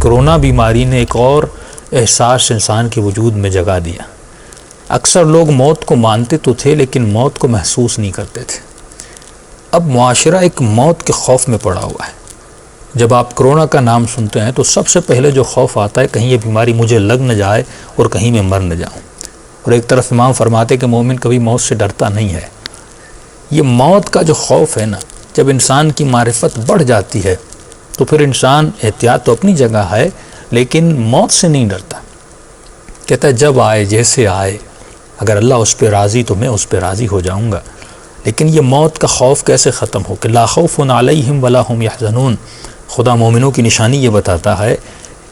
Corona بیماری نے ایک اور احساس انسان کے وجود میں جگا دیا۔ اکثر لوگ موت کو مانتے تو تھے لیکن موت کو محسوس نہیں کرتے تھے۔ اب معاشرہ ایک موت کے خوف میں پڑا ہوا ہے۔ جب آپ کرونا کا نام سنتے ہیں تو سب سے پہلے جو خوف آتا ہے کہیں یہ بیماری مجھے لگ نہ جائے اور کہیں میں مر نہ جاؤں۔ اور ایک طرف امام فرماتے کہ مومن کبھی موت سے ڈرتا نہیں ہے۔ یہ موت کا جو خوف ہے نا، جب انسان کی معرفت بڑھ جاتی ہے تو پھر انسان احتیاط تو اپنی جگہ ہے لیکن موت سے نہیں ڈرتا۔ کہتا ہے جب آئے جیسے آئے، اگر اللہ اس پہ راضی تو میں اس پہ راضی ہو جاؤں گا۔ لیکن یہ موت کا خوف کیسے ختم ہو کہ لا خوف علیہم ولا هم یحزنون۔ خدا مومنوں کی نشانی یہ بتاتا ہے،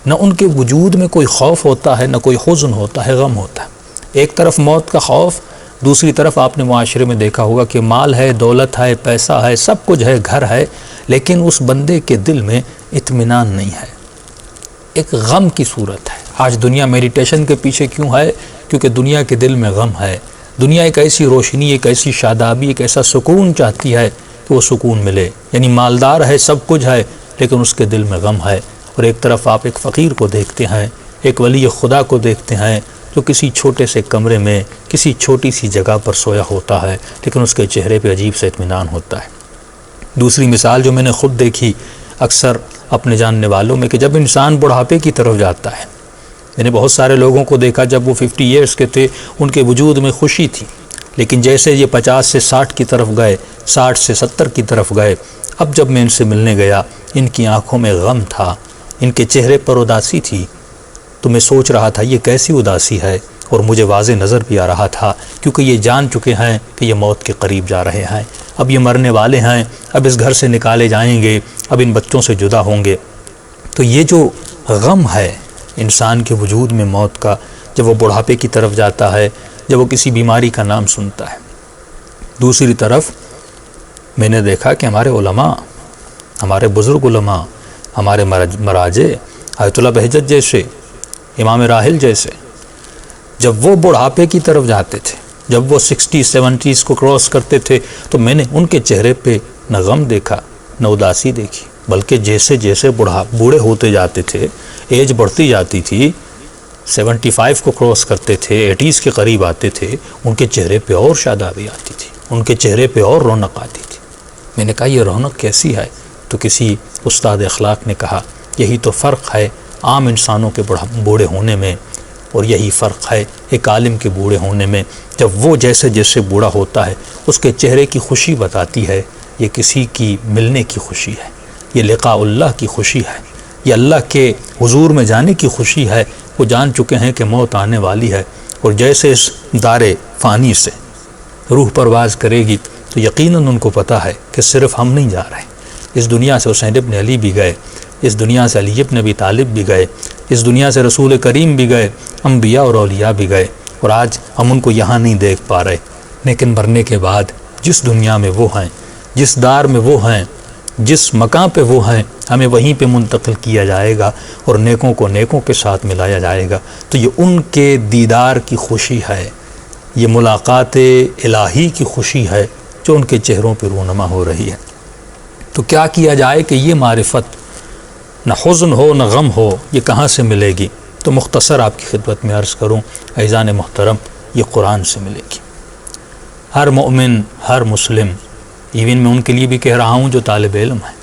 نہ ان کے وجود میں کوئی خوف ہوتا ہے، نہ کوئی حزن ہوتا ہے، غم ہوتا ہے۔ ایک طرف موت کا خوف، دوسری طرف آپ نے معاشرے میں دیکھا ہوگا کہ مال ہے، دولت ہے، پیسہ ہے، سب کچھ ہے، گھر ہے، لیکن اس بندے کے دل میں اطمینان نہیں ہے، ایک غم کی صورت ہے۔ آج دنیا میڈیٹیشن کے پیچھے کیوں ہے؟ کیونکہ دنیا کے دل میں غم ہے۔ دنیا ایک ایسی روشنی، ایک ایسی شادابی، ایک ایسا سکون چاہتی ہے کہ وہ سکون ملے۔ یعنی مالدار ہے، سب کچھ ہے، لیکن اس کے دل میں غم ہے۔ اور ایک طرف آپ ایک فقیر کو دیکھتے ہیں، ایک ولی خدا کو دیکھتے ہیں جو کسی چھوٹے سے کمرے میں کسی چھوٹی سی جگہ پر سویا ہوتا ہے، لیکن اس کے چہرے پہ عجیب سے اطمینان ہوتا ہے۔ دوسری مثال جو میں نے خود دیکھی اکثر اپنے جاننے والوں میں، کہ جب انسان بڑھاپے کی طرف جاتا ہے، میں نے بہت سارے لوگوں کو دیکھا جب وہ 50 ایئرس کے تھے ان کے وجود میں خوشی تھی، لیکن جیسے یہ 50 سے 60 کی طرف گئے، 60 سے 70 کی طرف گئے، اب جب میں ان سے ملنے گیا ان کی آنکھوں میں غم تھا، ان کے چہرے پر اداسی تھی، تو میں سوچ رہا تھا یہ کیسی اداسی ہے، اور مجھے واضح نظر بھی آ رہا تھا کیونکہ یہ جان چکے ہیں کہ یہ موت کے قریب جا رہے ہیں، اب یہ مرنے والے ہیں، اب اس گھر سے نکالے جائیں گے، اب ان بچوں سے جدا ہوں گے۔ تو یہ جو غم ہے انسان کے وجود میں موت کا، جب وہ بڑھاپے کی طرف جاتا ہے، جب وہ کسی بیماری کا نام سنتا ہے۔ دوسری طرف میں نے دیکھا کہ ہمارے علماء، ہمارے بزرگ علماء، ہمارے مراجع، آیت اللہ بہجت جیسے، امام راحل جیسے، جب وہ بڑھاپے کی طرف جاتے تھے، جب وہ 60 70 کو کراس کرتے تھے، تو میں نے ان کے چہرے پہ نہ غم دیکھا نہ اداسی دیکھی، بلکہ جیسے جیسے بوڑھے ہوتے جاتے تھے، ایج بڑھتی جاتی تھی، 75 کو کراس کرتے تھے، 80 کے قریب آتے تھے، ان کے چہرے پہ اور شادابی آتی تھی، ان کے چہرے پہ اور رونق آتی تھی۔ میں نے کہا یہ رونق کیسی ہے؟ تو کسی استاد اخلاق نے کہا یہی تو فرق ہے عام انسانوں کے بوڑھے ہونے میں، اور یہی فرق ہے ایک عالم کے بوڑھے ہونے میں۔ جب وہ جیسے جیسے بوڑھا ہوتا ہے اس کے چہرے کی خوشی بتاتی ہے یہ کسی کی ملنے کی خوشی ہے، یہ لقاء اللہ کی خوشی ہے، یہ اللہ کے حضور میں جانے کی خوشی ہے۔ وہ جان چکے ہیں کہ موت آنے والی ہے، اور جیسے اس دار فانی سے روح پرواز کرے گی تو یقیناً ان کو پتہ ہے کہ صرف ہم نہیں جا رہے، اس دنیا سے حسین ابن علی بھی گئے، اس دنیا سے علی ابن ابی طالب بھی گئے، اس دنیا سے رسول کریم بھی گئے، انبیاء اور اولیاء بھی گئے، اور آج ہم ان کو یہاں نہیں دیکھ پا رہے، لیکن مرنے کے بعد جس دنیا میں وہ ہیں، جس دار میں وہ ہیں، جس مقام پہ وہ ہیں، ہمیں وہیں پہ منتقل کیا جائے گا اور نیکوں کو نیکوں کے ساتھ ملایا جائے گا۔ تو یہ ان کے دیدار کی خوشی ہے، یہ ملاقات الہی کی خوشی ہے جو ان کے چہروں پہ رونما ہو رہی ہے۔ تو کیا کیا جائے کہ یہ معرفت نہ حزن ہو نہ غم ہو، یہ کہاں سے ملے گی؟ تو مختصر آپ کی خدمت میں عرض کروں عزیزان محترم، یہ قرآن سے ملے گی۔ ہر مومن، ہر مسلم، ایون میں ان کے لیے بھی کہہ رہا ہوں جو طالب علم ہیں،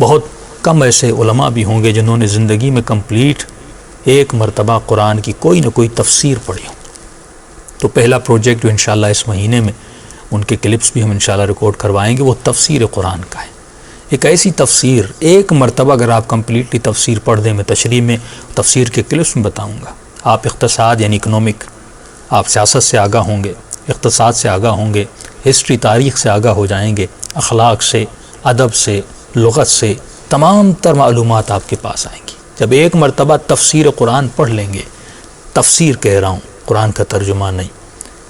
بہت کم ایسے علماء بھی ہوں گے جنہوں نے زندگی میں کمپلیٹ ایک مرتبہ قرآن کی کوئی نہ کوئی تفسیر پڑھی ہو۔ تو پہلا پروجیکٹ جو انشاءاللہ اس مہینے میں ان کے کلپس بھی ہم انشاءاللہ ریکارڈ کروائیں گے، وہ تفسیر قرآن کا ہے۔ ایک ایسی تفسیر ایک مرتبہ اگر آپ کمپلیٹلی تفسیر پڑھ دیں، میں تشریح میں تفسیر کے کلپس میں بتاؤں گا، آپ اقتصاد یعنی اکنامک، آپ سیاست سے آگاہ ہوں گے، اقتصاد سے آگاہ ہوں گے، ہسٹری تاریخ سے آگاہ ہو جائیں گے، اخلاق سے، ادب سے، لغت سے، تمام تر معلومات آپ کے پاس آئیں گی جب ایک مرتبہ تفسیر قرآن پڑھ لیں گے۔ تفسیر کہہ رہا ہوں، قرآن کا ترجمہ نہیں،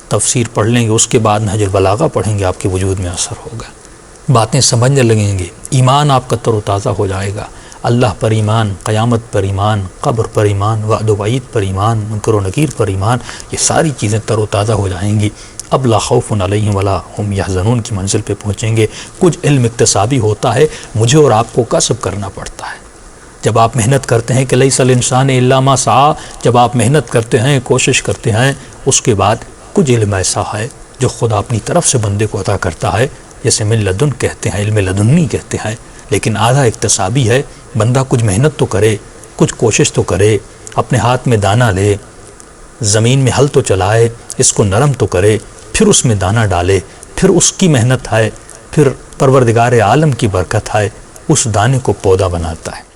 تفسیر پڑھ لیں گے، اس کے بعد نہج البلاغہ پڑھیں گے، آپ کے وجود میں اثر ہوگا، باتیں سمجھنے لگیں گے، ایمان آپ کا تر و تازہ ہو جائے گا، اللہ پر ایمان، قیامت پر ایمان، قبر پر ایمان، وعد و وعید پر ایمان، منکر و نکیر پر ایمان، یہ ساری چیزیں تر و تازہ ہو جائیں گی۔ اب لا خوف علیہم ولا هم یحزنون کی منزل پہ پہنچیں گے۔ کچھ علم اکتسابی ہوتا ہے، مجھے اور آپ کو کسب کرنا پڑتا ہے، جب آپ محنت کرتے ہیں کہ لیس الانسان الا ما سعی، جب آپ محنت کرتے ہیں، کوشش کرتے ہیں، اس کے بعد کچھ علم ایسا ہے جو خدا اپنی طرف سے بندے کو عطا کرتا ہے، جیسے من لدن کہتے ہیں، علم لدنی کہتے ہیں، لیکن آدھا اکتسابی ہے۔ بندہ کچھ محنت تو کرے، کچھ کوشش تو کرے، اپنے ہاتھ میں دانہ لے، زمین میں ہل تو چلائے، اس کو نرم تو کرے، پھر اس میں دانہ ڈالے، پھر اس کی محنت ہے، پھر پروردگار عالم کی برکت ہے، اس دانے کو پودا بناتا ہے۔